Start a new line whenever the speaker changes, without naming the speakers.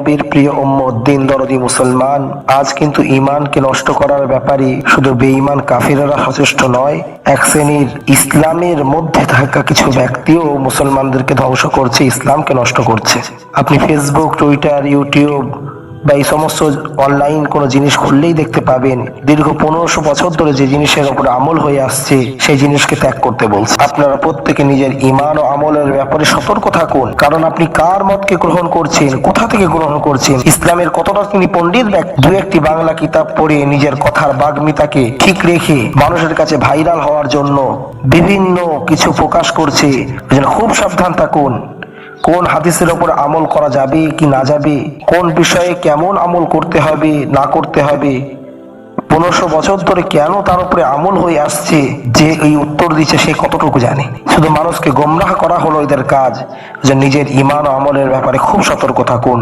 নবীর প্রিয় উম্মত, দিন দরদি মুসলমান, আজ কিন্তু ঈমানকে নষ্ট করার ব্যাপারে শুধু বেঈমান কাফিররা সচেষ্ট নয়, এক শ্রেণীর ইসলামের মধ্যে থাকা কিছু ব্যক্তিও মুসলমানদেরকে ধ্বংস করছে, ইসলামকে নষ্ট করছে। আপনি ফেসবুক, টুইটার, ইউটিউব বা এই সমস্ত অনলাইন কোনো জিনিস খুললেই দেখতে পাবেন দীর্ঘ 1500 বছর ধরে যে জিনিসের উপর আমল হয়ে আসছে সেই জিনিসকে ত্যাগ করতে বলছে। আপনারা প্রত্যেকে নিজের ঈমান ও আমলের ব্যাপারে সতর্ক থাকুন, কারণ আপনি কার মতকে গ্রহণ করছেন, কোথা থেকে গ্রহণ করছেন, ইসলামের কতটা তিনি পণ্ডিত ব্যক্তি। দু একটি বাংলা কিতাব পড়ে নিজের কথার বাগ্মিতাকে ঠিক রেখে মানুষের কাছে ভাইরাল হওয়ার জন্য বিভিন্ন কিছু প্রকাশ করছে। খুব সাবধান থাকুন, কোন হাদিসের ওপর আমল করা যাবে কি না যাবে, কোন বিষয়ে কেমন আমল করতে হবে না করতে হবে, 1500 বছর ধরে কেন তার উপরে আমল হয়ে আসছে, যে এই উত্তর দিচ্ছে সে কতটুকু জানে। শুধু মানুষকে গোমরাহ করা হলো এদের কাজ। যে নিজের ঈমান ও আমলের ব্যাপারে খুব সতর্ক থাকুন।